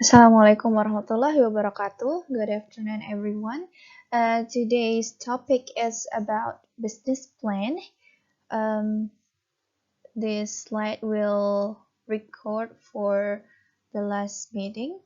Assalamualaikum warahmatullahi wabarakatuh. Good afternoon, everyone. Today's topic is about business plan. Um, this slide will record for the last meeting.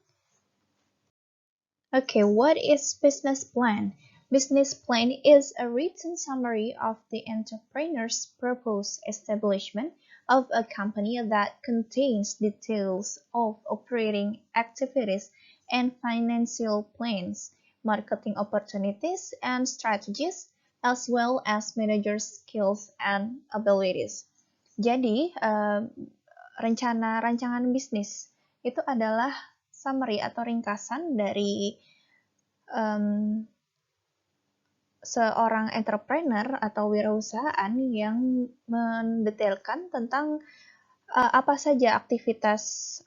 Okay, what is business plan? Business plan is a written summary of the entrepreneur's proposed establishment of a company that contains details of operating activities and financial plans, marketing opportunities and strategies, as well as manager skills and abilities. Jadi, rencana rancangan bisnis itu adalah summary atau ringkasan dari seorang entrepreneur atau wirausahaan yang mendetailkan tentang apa saja aktivitas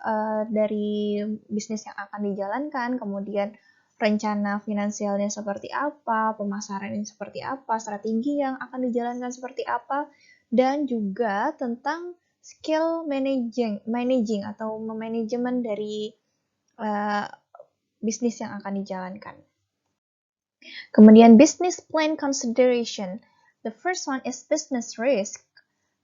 dari bisnis yang akan dijalankan, kemudian rencana finansialnya seperti apa, pemasarannya seperti apa, strategi yang akan dijalankan seperti apa, dan juga tentang skill managing atau manajemen dari bisnis yang akan dijalankan. Kemudian business plan consideration. The first one is business risk,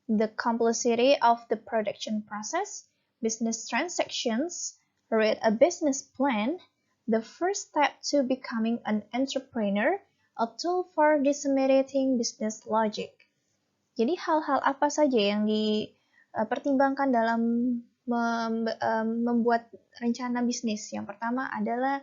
the complexity of the production process, business transactions. Read a business plan, the first step to becoming an entrepreneur, a tool for disseminating business logic. Jadi hal-hal apa saja yang dipertimbangkan dalam membuat rencana bisnis? Yang pertama adalah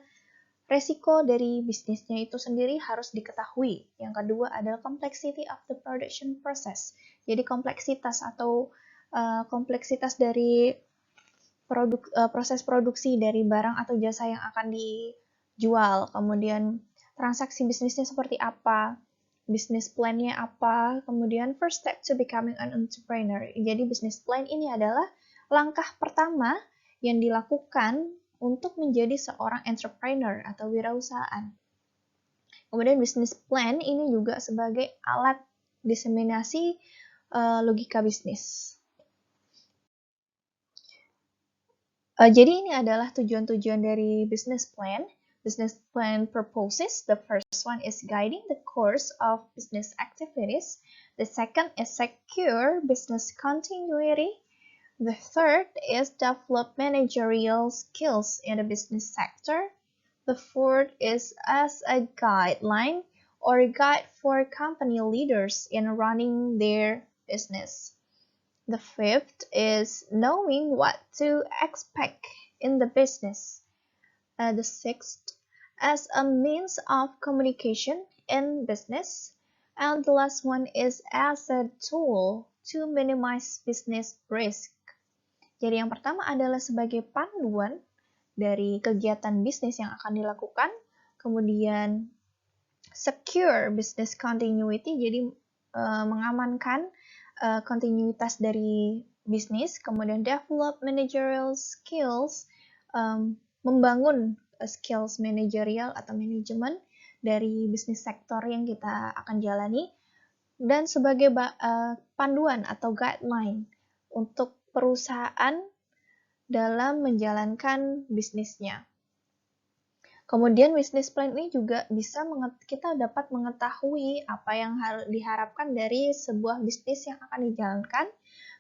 resiko dari bisnisnya itu sendiri harus diketahui. Yang kedua adalah complexity of the production process. Jadi kompleksitas atau kompleksitas dari proses produksi dari barang atau jasa yang akan dijual. Kemudian transaksi bisnisnya seperti apa, bisnis plan-nya apa, kemudian first step to becoming an entrepreneur. Jadi business plan ini adalah langkah pertama yang dilakukan untuk menjadi seorang entrepreneur atau wirausahaan. Kemudian business plan ini juga sebagai alat diseminasi logika bisnis. Jadi ini adalah tujuan-tujuan dari business plan. Business plan purposes. The first one is guiding the course of business activities. The second is secure business continuity. The third is develop managerial skills in the business sector. The fourth is as a guideline or a guide for company leaders in running their business. The fifth is knowing what to expect in the business. The sixth, as a means of communication in business. And the last one is as a tool to minimize business risk. Jadi yang pertama adalah sebagai panduan dari kegiatan bisnis yang akan dilakukan, kemudian secure business continuity, jadi mengamankan kontinuitas dari bisnis, kemudian develop managerial skills, membangun skills managerial atau manajemen dari bisnis sektor yang kita akan jalani, dan sebagai panduan atau guideline untuk perusahaan dalam menjalankan bisnisnya. Kemudian business plan ini juga bisa kita dapat mengetahui apa yang diharapkan dari sebuah bisnis yang akan dijalankan.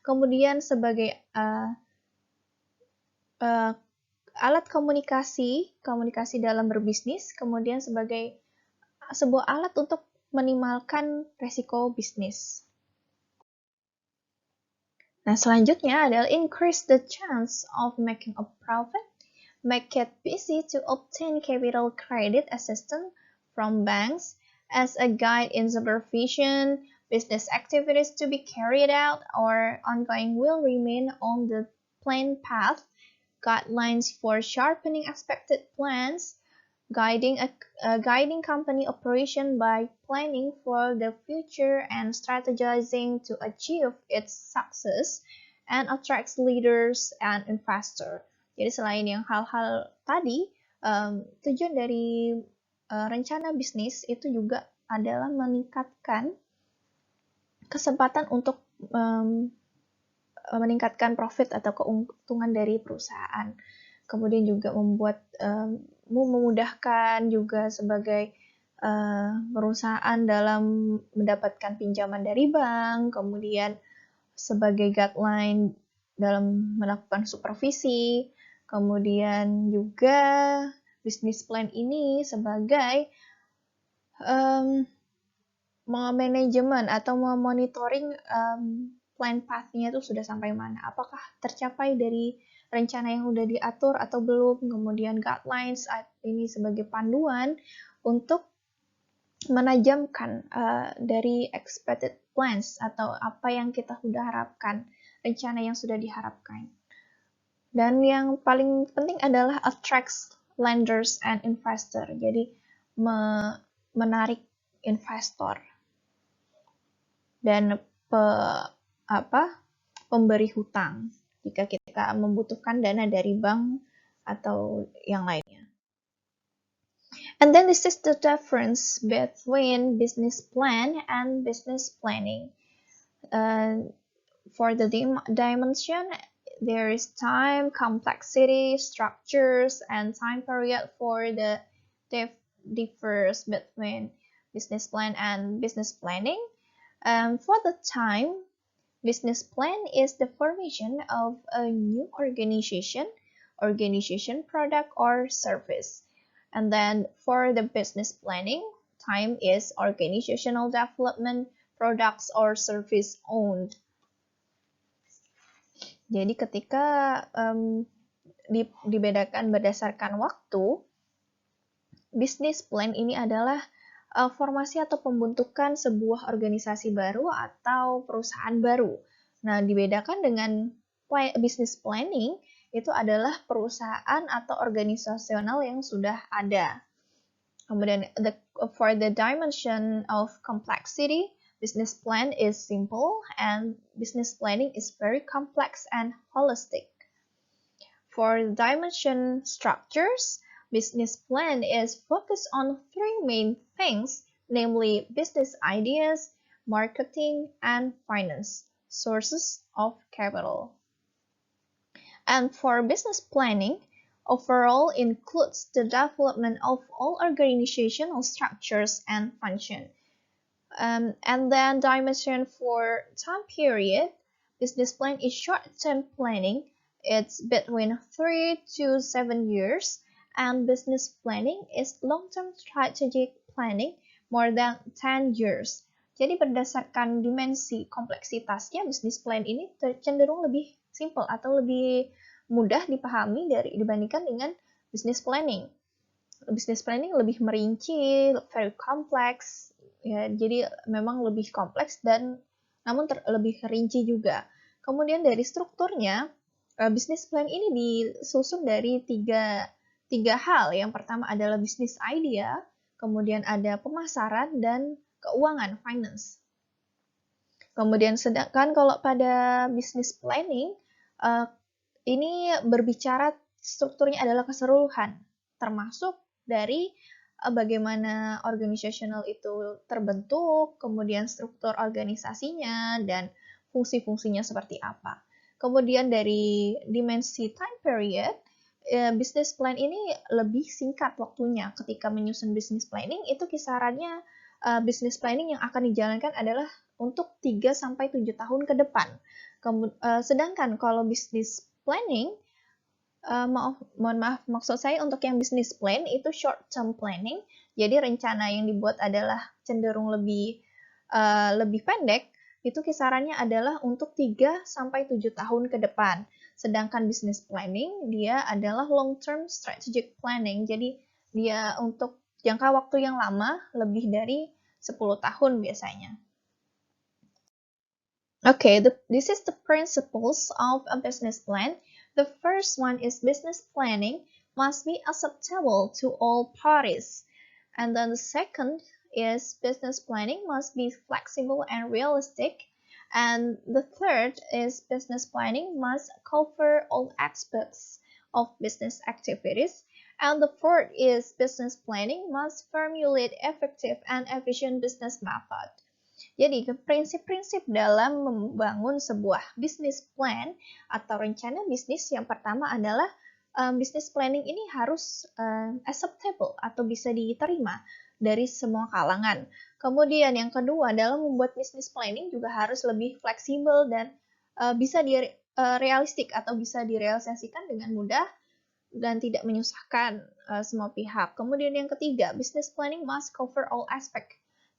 Kemudian sebagai alat komunikasi dalam berbisnis, kemudian sebagai sebuah alat untuk minimalkan resiko bisnis. Nah, selanjutnya adalah increase the chance of making a profit, make it easy to obtain capital credit assistance from banks as a guide in supervision, business activities to be carried out or ongoing will remain on the planned path, guidelines for sharpening expected plans, guiding company operation by planning for the future and strategizing to achieve its success, and attracts leaders and investors. Jadi selain yang hal-hal tadi, tujuan dari rencana bisnis itu juga adalah meningkatkan kesempatan untuk meningkatkan profit atau keuntungan dari perusahaan. kemudian juga memudahkan juga sebagai perusahaan dalam mendapatkan pinjaman dari bank, kemudian sebagai guideline dalam melakukan supervisi, kemudian juga business plan ini sebagai manajemen atau memonitoring plan path-nya itu sudah sampai mana, apakah tercapai dari rencana yang sudah diatur atau belum, kemudian guidelines ini sebagai panduan untuk menajamkan dari expected plans atau apa yang kita sudah harapkan, rencana yang sudah diharapkan. Dan yang paling penting adalah attracts lenders and investor, jadi menarik investor dan pemberi hutang jika kita membutuhkan dana dari bank atau yang lainnya. And then this is the difference between business plan and business planning. For the dimension, there is time, complexity, structures, and time period for the differs between business plan and business planning. For the time, business plan is the formation of a new organization, product, or service. And then for the business planning, time is organizational development, products or service owned. Jadi ketika dibedakan berdasarkan waktu, business plan ini adalah formasi atau pembentukan sebuah organisasi baru atau perusahaan baru. Nah, dibedakan dengan business planning, itu adalah perusahaan atau organisasional yang sudah ada. Kemudian for the dimension of complexity, business plan is simple and business planning is very complex and holistic. For the dimension structures, business plan is focused on three main things, namely business ideas, marketing, and finance, sources of capital. And for business planning, overall includes the development of all organizational structures and functions. And then dimension for time period, business plan is short-term planning. It's between 3 to 7 years, and business planning is long-term strategic planning more than 10 years. Jadi berdasarkan dimensi kompleksitasnya, business plan ini cenderung lebih simple atau lebih mudah dipahami dibandingkan dengan business planning. Business planning lebih merinci, very complex, ya, jadi memang lebih kompleks dan namun lebih rinci juga. Kemudian dari strukturnya, business plan ini disusun dari tiga hal. Yang pertama adalah business idea, kemudian ada pemasaran dan keuangan, finance. Kemudian sedangkan kalau pada business planning, ini berbicara strukturnya adalah keseluruhan, termasuk dari bagaimana organisasional itu terbentuk, kemudian struktur organisasinya, dan fungsi-fungsinya seperti apa. Kemudian dari dimensi time period, business plan ini lebih singkat waktunya. Ketika menyusun business planning, itu kisarannya business planning yang akan dijalankan adalah untuk 3-7 tahun ke depan. Sedangkan kalau business planning, mohon maaf, maksud saya untuk yang business plan itu short term planning, jadi rencana yang dibuat adalah cenderung lebih pendek, itu kisarannya adalah untuk 3-7 tahun ke depan. Sedangkan business planning, dia adalah long term strategic planning, jadi dia untuk jangka waktu yang lama, lebih dari 10 tahun biasanya. Okay, this is the principles of a business plan. The first one is business planning must be acceptable to all parties. And then the second is business planning must be flexible and realistic. And the third is business planning must cover all aspects of business activities. And the fourth is business planning must formulate effective and efficient business method. Jadi, prinsip-prinsip dalam membangun sebuah business plan atau rencana bisnis yang pertama adalah business planning ini harus acceptable atau bisa diterima dari semua kalangan. Kemudian yang kedua, dalam membuat business planning juga harus lebih fleksibel dan bisa realistik atau bisa direalisasikan dengan mudah dan tidak menyusahkan semua pihak. Kemudian yang ketiga, business planning must cover all aspect.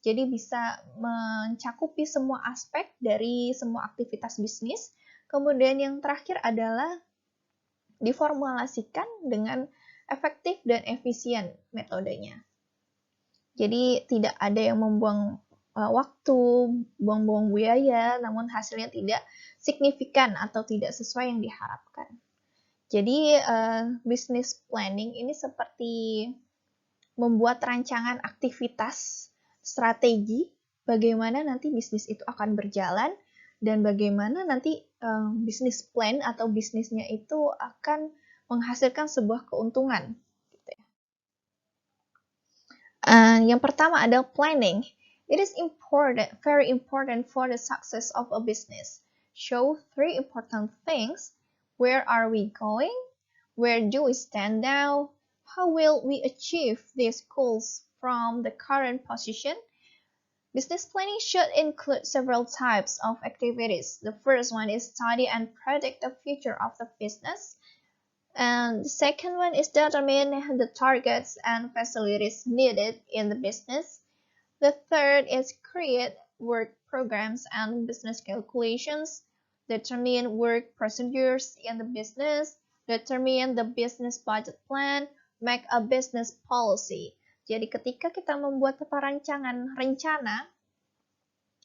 Jadi bisa mencakupi semua aspek dari semua aktivitas bisnis. Kemudian yang terakhir adalah diformulasikan dengan efektif dan efisien metodenya. Jadi tidak ada yang membuang waktu, buang-buang biaya, namun hasilnya tidak signifikan atau tidak sesuai yang diharapkan. Jadi business planning ini seperti membuat rancangan aktivitas, strategi, bagaimana nanti bisnis itu akan berjalan, dan bagaimana nanti business plan atau bisnisnya itu akan menghasilkan sebuah keuntungan. Gitu ya. Yang pertama adalah planning. It is important, very important for the success of a business. Show 3 important things. Where are we going? Where do we stand now? How will we achieve these goals from the current position? Business planning should include several types of activities. The first one is study and predict the future of the business. And the second one is determine the targets and facilities needed in the business. The third is create work programs and business calculations, determine work procedures in the business, determine the business budget plan, make a business policy. Jadi ketika kita membuat perancangan rencana,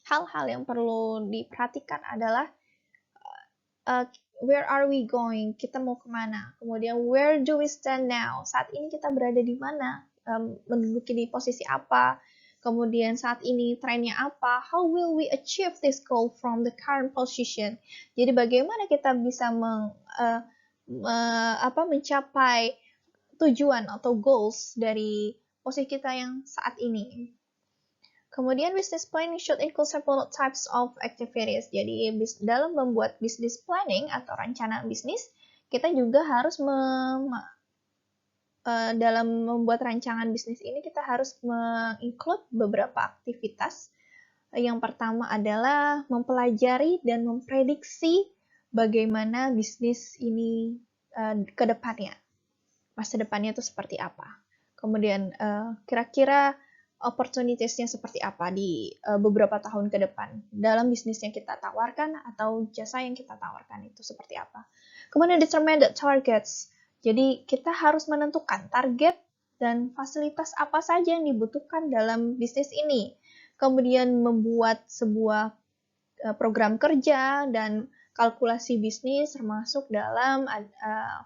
hal-hal yang perlu diperhatikan adalah where are we going? Kita mau kemana? Kemudian where do we stand now? Saat ini kita berada di mana? Menduduki di posisi apa? Kemudian saat ini trennya apa? How will we achieve this goal from the current position? Jadi bagaimana kita bisa mencapai tujuan atau goals dari posisi kita yang saat ini? Kemudian business planning should include several types of activities. Jadi dalam membuat business planning atau rencana bisnis, kita juga harus dalam membuat rancangan bisnis ini kita harus menginclude beberapa aktivitas. Yang pertama adalah mempelajari dan memprediksi bagaimana bisnis ini ke depannya. Masa depannya itu seperti apa. Kemudian kira-kira opportunities-nya seperti apa di beberapa tahun ke depan dalam bisnis yang kita tawarkan atau jasa yang kita tawarkan itu seperti apa. Kemudian determine the targets. Jadi kita harus menentukan target dan fasilitas apa saja yang dibutuhkan dalam bisnis ini. Kemudian membuat sebuah program kerja dan kalkulasi bisnis termasuk dalam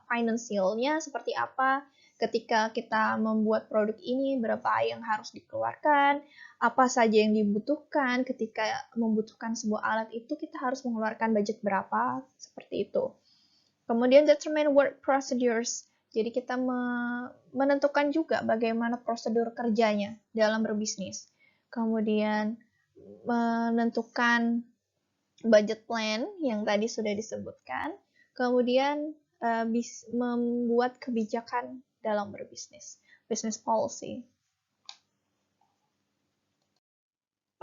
finansialnya seperti apa. Ketika kita membuat produk ini, berapa yang harus dikeluarkan, apa saja yang dibutuhkan, ketika membutuhkan sebuah alat itu kita harus mengeluarkan budget berapa, seperti itu. Kemudian determine work procedures, jadi kita menentukan juga bagaimana prosedur kerjanya dalam berbisnis. Kemudian menentukan budget plan yang tadi sudah disebutkan, kemudian membuat kebijakan dalam berbisnis, business policy.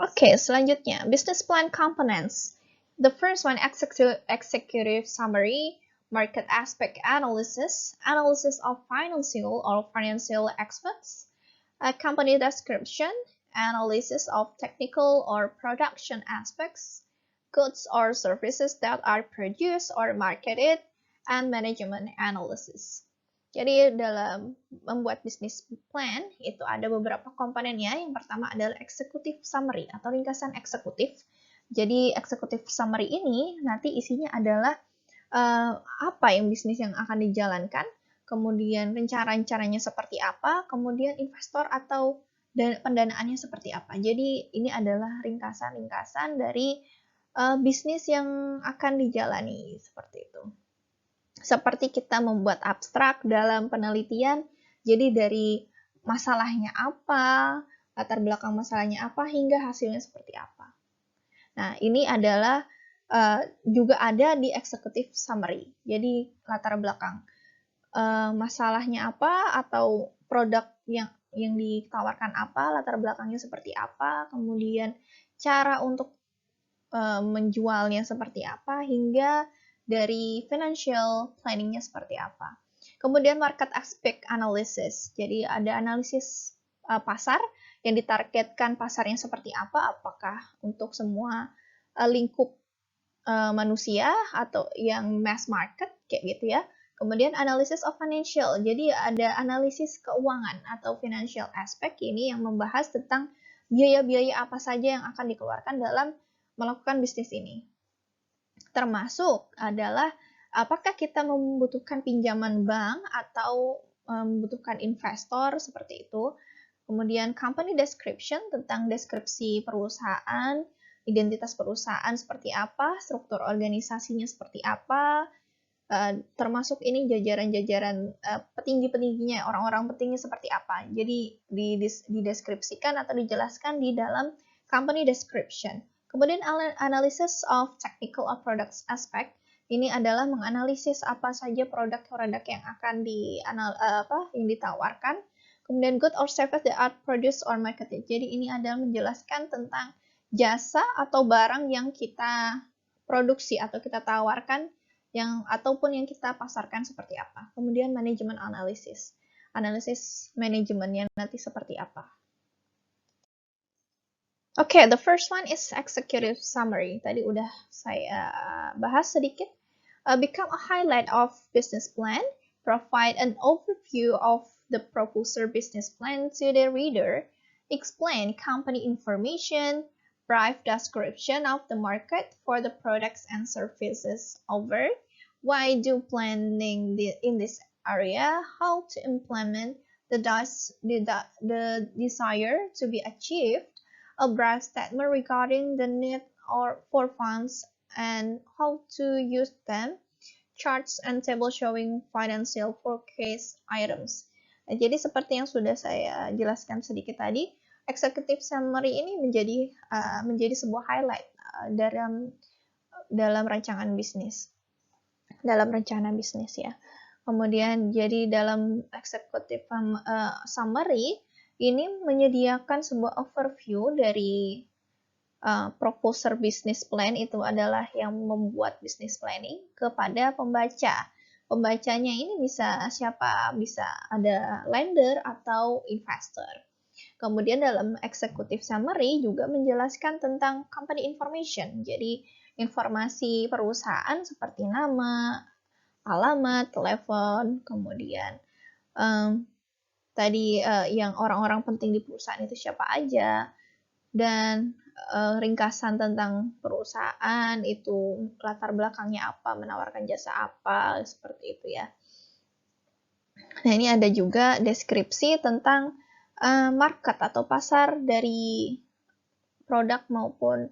Oke, selanjutnya, business plan components. The first one, executive summary, market aspect analysis, analysis of financial or financial aspects, company description, analysis of technical or production aspects, goods or services that are produced or marketed, and management analysis. Jadi dalam membuat business plan itu ada beberapa komponennya. Yang pertama adalah executive summary atau ringkasan eksekutif. Jadi executive summary ini nanti isinya adalah apa yang bisnis yang akan dijalankan, kemudian rencana-rencananya seperti apa, kemudian investor atau pendanaannya seperti apa. Jadi ini adalah ringkasan-ringkasan dari bisnis yang akan dijalani seperti itu. Seperti kita membuat abstrak dalam penelitian, jadi dari masalahnya apa, latar belakang masalahnya apa, hingga hasilnya seperti apa. Nah, ini adalah juga ada di executive summary, jadi latar belakang masalahnya apa atau produk yang ditawarkan apa, latar belakangnya seperti apa, kemudian cara untuk menjualnya seperti apa, hingga dari financial planningnya seperti apa. Kemudian market aspect analysis, jadi ada analisis pasar yang ditargetkan pasarnya seperti apa, apakah untuk semua lingkup manusia atau yang mass market kayak gitu ya. Kemudian analysis of financial, jadi ada analisis keuangan atau financial aspect ini yang membahas tentang biaya-biaya apa saja yang akan dikeluarkan dalam melakukan bisnis ini. Termasuk adalah apakah kita membutuhkan pinjaman bank atau membutuhkan investor seperti itu. Kemudian company description tentang deskripsi perusahaan, identitas perusahaan seperti apa, struktur organisasinya seperti apa, termasuk ini jajaran-jajaran petinggi-petingginya, orang-orang pentingnya seperti apa. Jadi dideskripsikan atau dijelaskan di dalam company description. Kemudian analysis of technical or products aspect, ini adalah menganalisis apa saja produk-produk yang akan yang ditawarkan. Kemudian good or service that are produced or marketed. Jadi ini adalah menjelaskan tentang jasa atau barang yang kita produksi atau kita tawarkan ataupun yang kita pasarkan seperti apa. Kemudian manajemen analisis manajemennya nanti seperti apa. Okay, the first one is executive summary. Tadi udah saya bahas sedikit. Become a highlight of business plan, provide an overview of the proposer business plan to the reader, explain company information, brief description of the market for the products and services offered, why do planning in this area, how to implement the desire to be achieved, a brief statement regarding the need for funds and how to use them, charts and table showing financial forecast items. Nah, jadi seperti yang sudah saya jelaskan sedikit tadi, executive summary ini menjadi sebuah highlight dalam rancangan bisnis. Dalam rencana bisnis ya. Kemudian jadi dalam executive summary ini menyediakan sebuah overview dari proposer business plan, itu adalah yang membuat business planning, kepada pembaca. Pembacanya ini bisa siapa? Bisa ada lender atau investor. Kemudian dalam executive summary juga menjelaskan tentang company information. Jadi informasi perusahaan seperti nama, alamat, telepon, kemudian tadi yang orang-orang penting di perusahaan itu siapa aja, dan ringkasan tentang perusahaan itu latar belakangnya apa, menawarkan jasa apa, seperti itu ya. Nah, ini ada juga deskripsi tentang market atau pasar dari produk maupun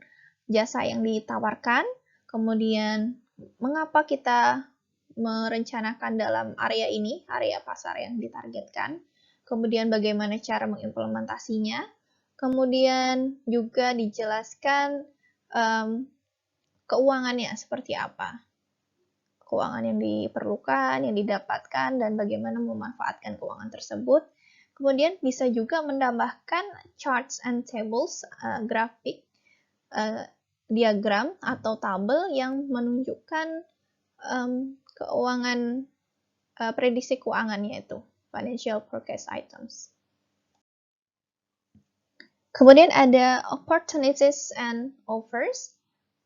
jasa yang ditawarkan, kemudian mengapa kita merencanakan dalam area ini, area pasar yang ditargetkan, kemudian bagaimana cara mengimplementasinya, kemudian juga dijelaskan keuangannya seperti apa, keuangan yang diperlukan, yang didapatkan, dan bagaimana memanfaatkan keuangan tersebut. Kemudian bisa juga menambahkan charts and tables, grafik, diagram atau tabel yang menunjukkan keuangan, prediksi keuangannya itu, financial forecast items. Kemudian ada opportunities and offers.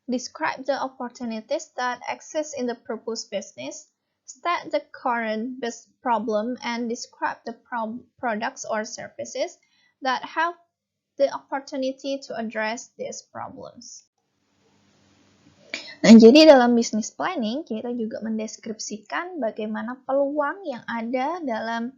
Describe the opportunities that exist in the proposed business. State the current business problem and describe the products or services that have the opportunity to address these problems. Nah, jadi dalam business planning kita juga mendeskripsikan bagaimana peluang yang ada dalam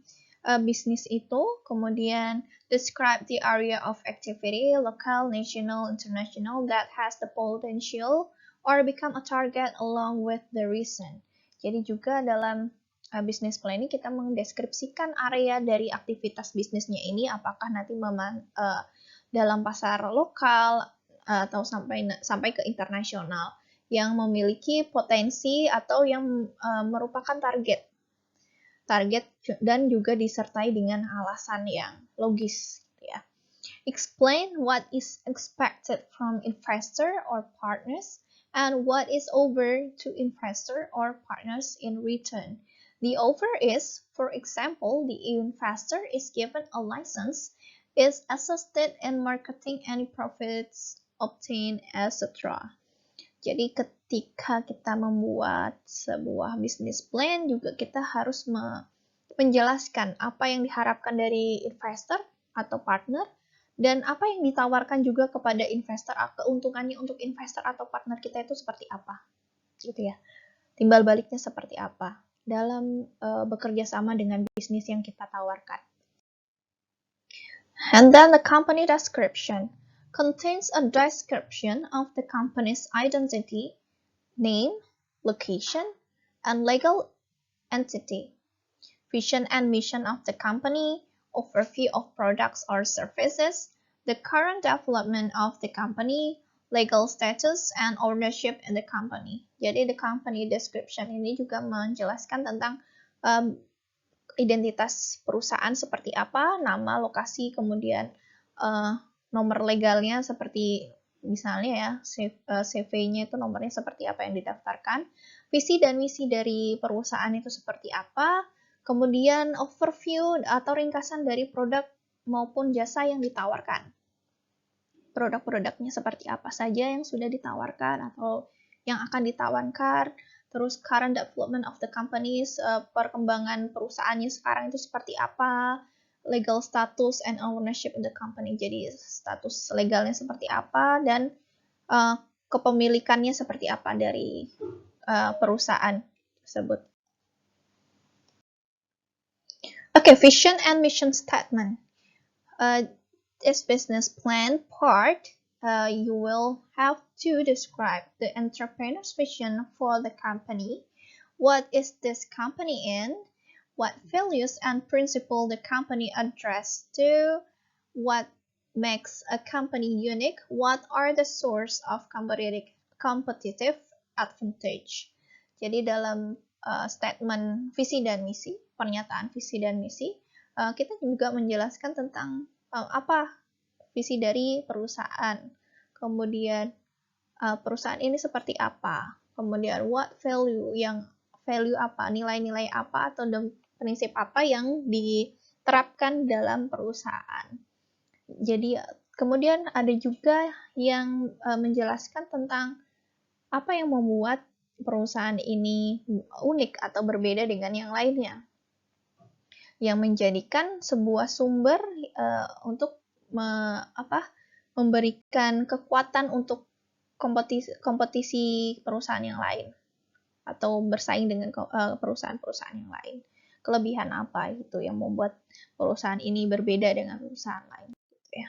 bisnis itu, kemudian describe the area of activity, local, national, international, that has the potential or become a target along with the reason. Jadi juga dalam business planning kita mendeskripsikan area dari aktivitas bisnisnya ini, apakah nanti dalam pasar lokal atau sampai ke internasional yang memiliki potensi atau yang merupakan target target dan juga disertai dengan alasan yang logis ya. Explain what is expected from investor or partners and what is offered to investor or partners in return. The offer is, for example, the investor is given a license, is assisted in marketing any profits obtained, etc. Jadi ketika kita membuat sebuah business plan juga kita harus menjelaskan apa yang diharapkan dari investor atau partner dan apa yang ditawarkan juga kepada investor, keuntungannya untuk investor atau partner kita itu seperti apa, gitu ya. Timbal baliknya seperti apa dalam bekerja sama dengan bisnis yang kita tawarkan. And then the company description contains a description of the company's identity, name, location, and legal entity, vision and mission of the company, overview of products or services, the current development of the company, legal status, and ownership in the company. Jadi the company description ini juga menjelaskan tentang identitas perusahaan seperti apa, nama, lokasi, kemudian nomor legalnya seperti misalnya ya CV-nya itu nomornya seperti apa yang didaftarkan, visi dan misi dari perusahaan itu seperti apa, kemudian overview atau ringkasan dari produk maupun jasa yang ditawarkan. Produk-produknya seperti apa saja yang sudah ditawarkan atau yang akan ditawarkan, terus current development of the companies, perkembangan perusahaannya sekarang itu seperti apa, legal status and ownership in the company, jadi status legalnya seperti apa, dan kepemilikannya seperti apa dari perusahaan tersebut. Okay, vision and mission statement. This business plan part, you will have to describe the entrepreneur's vision for the company. What is this company in? What values and principles the company address to? What makes a company unique? What are the source of competitive advantage? Jadi dalam statement visi dan misi, pernyataan visi dan misi, kita juga menjelaskan tentang apa visi dari perusahaan, kemudian perusahaan ini seperti apa, kemudian what value apa, nilai-nilai apa atau prinsip apa yang diterapkan dalam perusahaan. Jadi kemudian ada juga yang menjelaskan tentang apa yang membuat perusahaan ini unik atau berbeda dengan yang lainnya, yang menjadikan sebuah sumber untuk memberikan kekuatan untuk kompetisi perusahaan yang lain atau bersaing dengan perusahaan-perusahaan yang lain. Kelebihan apa itu yang membuat perusahaan ini berbeda dengan perusahaan lain, gitu ya.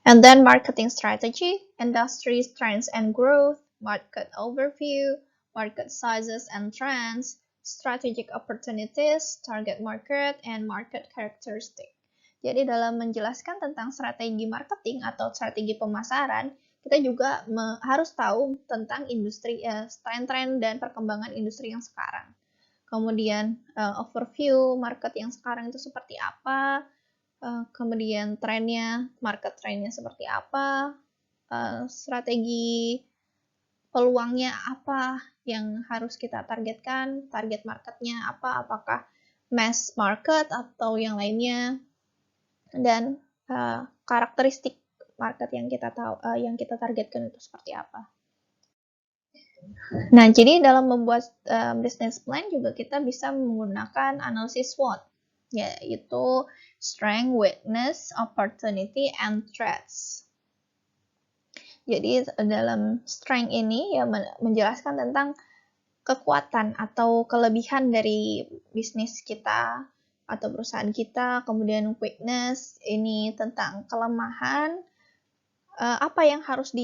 And then marketing strategy, industry trends and growth, market overview, market sizes and trends, strategic opportunities, target market, and market characteristic. Jadi dalam menjelaskan tentang strategi marketing atau strategi pemasaran, kita juga harus tahu tentang industri, tren-tren dan perkembangan industri yang sekarang. Kemudian overview market yang sekarang itu seperti apa, kemudian trennya, market trennya seperti apa, strategi peluangnya apa yang harus kita targetkan, target marketnya apa, apakah mass market atau yang lainnya, dan karakteristik market yang kita tahu, yang kita targetkan itu seperti apa. Nah, jadi dalam membuat business plan juga kita bisa menggunakan analisis SWOT, yaitu strength, weakness, opportunity, and threats. Jadi dalam strength ini ya menjelaskan tentang kekuatan atau kelebihan dari bisnis kita atau perusahaan kita, kemudian weakness ini tentang kelemahan, apa yang harus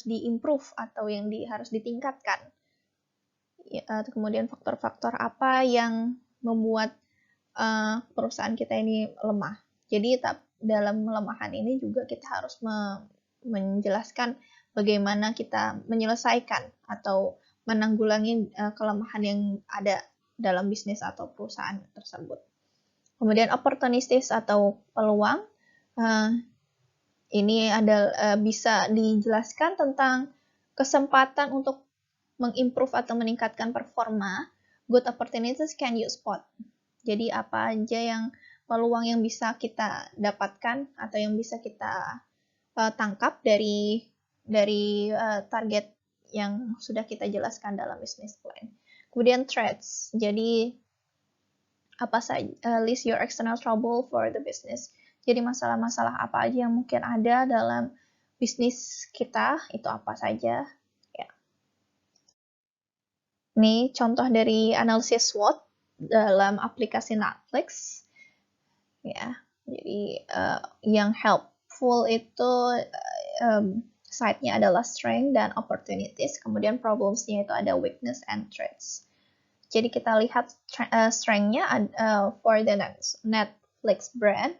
diimprove atau yang harus ditingkatkan, kemudian faktor-faktor apa yang membuat perusahaan kita ini lemah. Jadi dalam kelemahan ini juga kita harus menjelaskan bagaimana kita menyelesaikan atau menanggulangi kelemahan yang ada dalam bisnis atau perusahaan tersebut. Kemudian opportunities atau peluang, ini bisa dijelaskan tentang kesempatan untuk mengimprove atau meningkatkan performa. Good opportunities can you spot? Jadi apa aja yang peluang yang bisa kita dapatkan atau yang bisa kita tangkap dari target yang sudah kita jelaskan dalam business plan. Kemudian threats. Jadi apa saja, list your external trouble for the business. Jadi masalah-masalah apa aja yang mungkin ada dalam bisnis kita, itu apa saja. Ya. Ini contoh dari analisis SWOT dalam aplikasi Netflix. Ya, jadi yang helpful itu side-nya adalah strength dan opportunities, kemudian problems-nya itu ada weakness and threats. Jadi kita lihat strength-nya for the Netflix brand.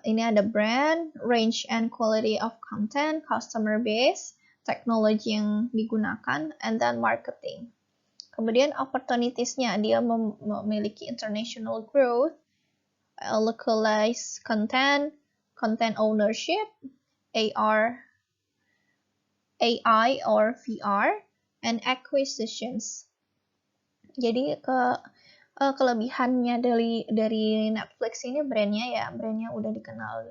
Ini ada brand, range and quality of content, customer base, teknologi yang digunakan, and then marketing. Kemudian opportunities-nya, dia memiliki international growth, localized content, content ownership, AI or VR, and acquisitions. Jadi kelebihannya dari Netflix ini brandnya udah dikenal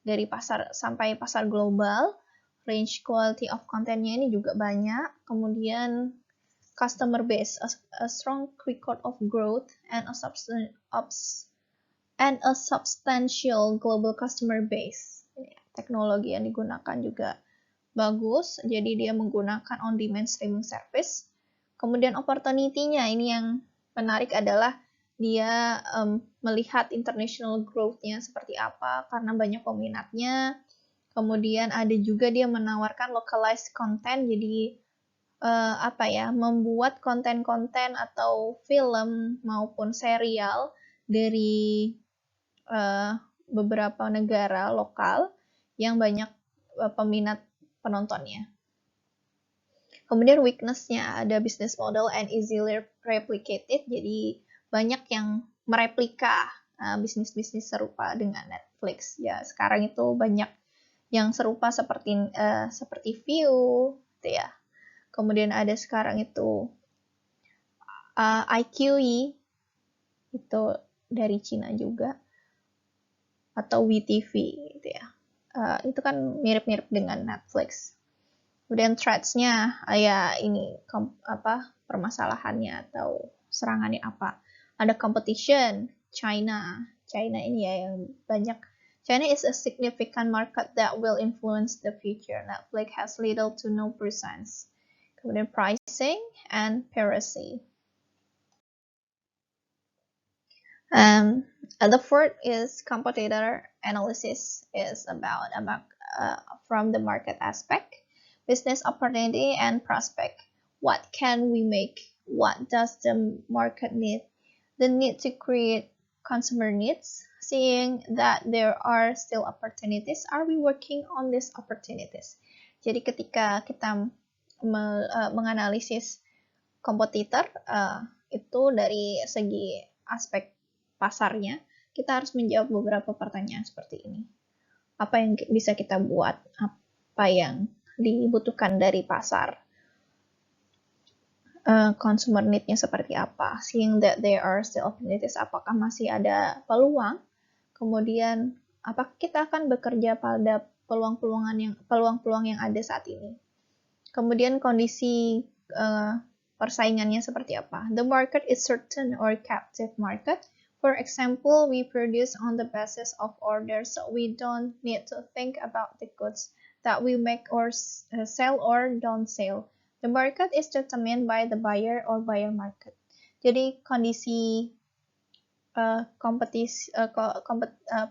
dari pasar sampai pasar global, range quality of contentnya ini juga banyak, kemudian customer base, a strong record of growth and a substantial global customer base. Teknologi yang digunakan juga bagus, jadi dia menggunakan on-demand streaming service. Kemudian opportunity-nya ini yang menarik adalah dia melihat international growth-nya seperti apa karena banyak peminatnya. Kemudian ada juga dia menawarkan localized content, jadi membuat konten-konten atau film maupun serial dari beberapa negara lokal yang banyak peminat penontonnya. Kemudian weakness-nya ada business model and easily replicated, jadi banyak yang mereplika bisnis-bisnis serupa dengan Netflix. Ya, sekarang itu banyak yang serupa seperti View, gitu ya. Kemudian ada sekarang itu iQIYI, itu dari Cina juga, atau WeTV, gitu ya. Itu kan mirip-mirip dengan Netflix. Kemudian threats-nya, ini permasalahannya atau serangannya apa. Ada competition, China ini ya yang banyak. China is a significant market that will influence the future. Netflix has little to no presence. Kemudian pricing and piracy. The fourth is competitor analysis, is about from the market aspect. Business opportunity and prospect. What can we make? What does the market need? The need to create consumer needs. Seeing that there are still opportunities, are we working on these opportunities? Jadi ketika kita menganalisis kompetitor, itu dari segi aspek pasarnya, kita harus menjawab beberapa pertanyaan seperti ini. Apa yang bisa kita buat? Apa yang dibutuhkan dari pasar, consumer need-nya seperti apa, seeing that there are still opportunities, apakah masih ada peluang, kemudian apakah kita akan bekerja pada peluang-peluang yang ada saat ini, kemudian kondisi persaingannya seperti apa. The market is certain or captive market. For example, we produce on the basis of orders, so we don't need to think about the goods that we make or sell or don't sell. The market is determined by the buyer or buyer market. Jadi kondisi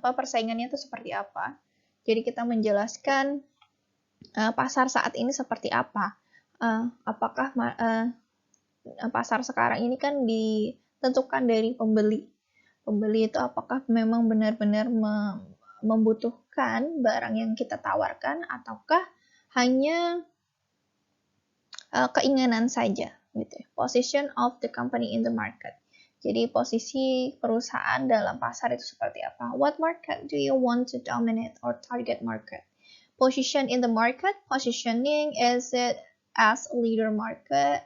persaingannya itu seperti apa. Jadi kita menjelaskan pasar saat ini seperti apa. Apakah pasar sekarang ini kan ditentukan dari pembeli. Pembeli itu apakah memang benar-benar membutuhkan barang yang kita tawarkan ataukah hanya keinginan saja gitu. Position of the company in the market. Jadi posisi perusahaan dalam pasar itu seperti apa? What market do you want to dominate or target market? Position in the market, positioning, is it as a leader market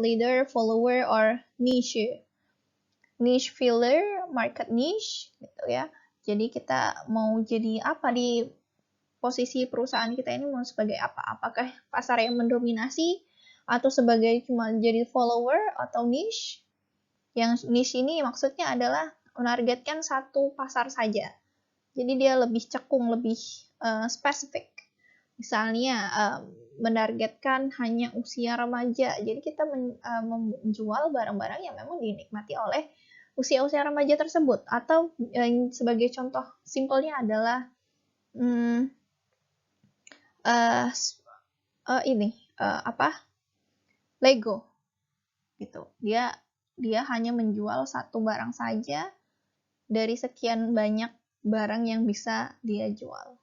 leader, follower, or niche? Niche filler, market niche, gitu ya. Jadi kita mau jadi apa di posisi perusahaan kita ini, mau sebagai apa? Apakah pasar yang mendominasi atau sebagai cuma jadi follower atau niche? Yang niche ini maksudnya adalah menargetkan satu pasar saja. Jadi dia lebih cekung, lebih spesifik. Misalnya menargetkan hanya usia remaja. Jadi kita menjual barang-barang yang memang dinikmati oleh usia-usia remaja tersebut. Atau sebagai contoh simpelnya adalah Lego gitu. Dia hanya menjual satu barang saja dari sekian banyak barang yang bisa dia jual,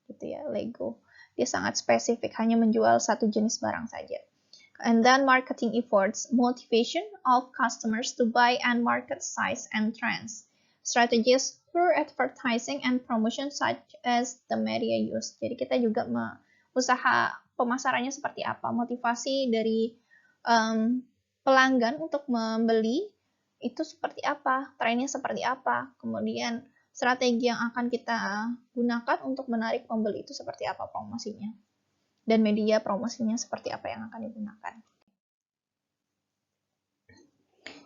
gitu ya. Lego dia sangat spesifik, hanya menjual satu jenis barang saja. And then marketing efforts, motivation of customers to buy and market size and trends, strategies through advertising and promotion such as the media use. Jadi kita juga usaha pemasarannya seperti apa, motivasi dari pelanggan untuk membeli itu seperti apa, trennya seperti apa, kemudian strategi yang akan kita gunakan untuk menarik pembeli itu seperti apa promosinya, dan media promosinya seperti apa yang akan digunakan.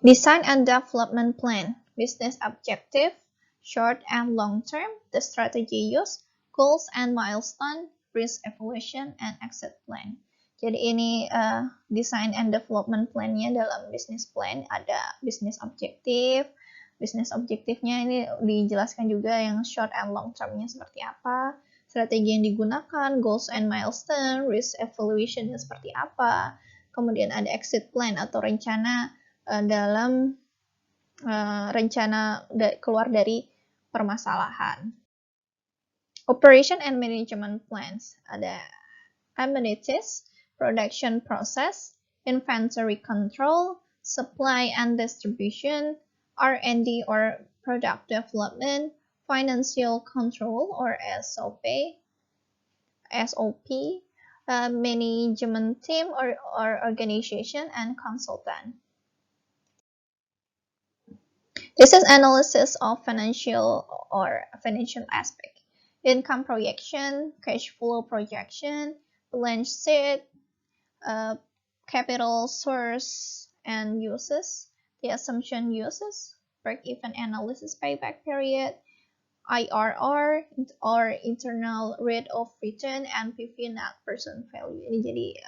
Design and development plan, business objective, short and long term, the strategy used, goals and milestone, risk evaluation, and exit plan. Jadi ini design and development plan-nya dalam business plan. Ada business objective. Business objective-nya ini dijelaskan juga yang short and long term-nya seperti apa. Strategi yang digunakan, goals and milestone, risk evaluation-nya seperti apa. Kemudian ada exit plan atau rencana dalam rencana keluar dari permasalahan. Operation and management plans. Ada amenities, production process, inventory control, supply and distribution, R&D or product development, financial control or SOP, management team or organization, and consultant. This is analysis of financial aspect. Income projection, cash flow projection, balance sheet, capital source and uses, the assumption uses, break-even analysis, payback period, IRR or internal rate of return, and PV net present value. Ini jadi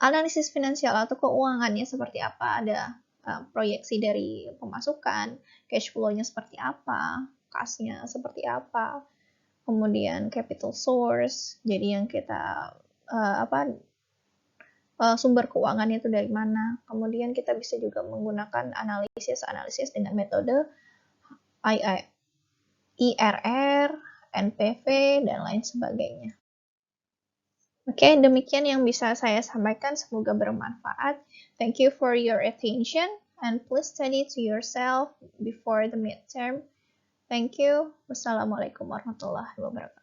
analisis finansial atau keuangannya seperti apa, ada proyeksi dari pemasukan, cash flow-nya seperti apa, kas-nya seperti apa, kemudian capital source, jadi yang kita sumber keuangannya itu dari mana. Kemudian kita bisa juga menggunakan analisis dengan metode IRR, NPV, dan lain sebagainya. Oke, demikian yang bisa saya sampaikan. Semoga bermanfaat. Thank you for your attention and please study to yourself before the midterm. Thank you. Wassalamualaikum warahmatullahi wabarakatuh.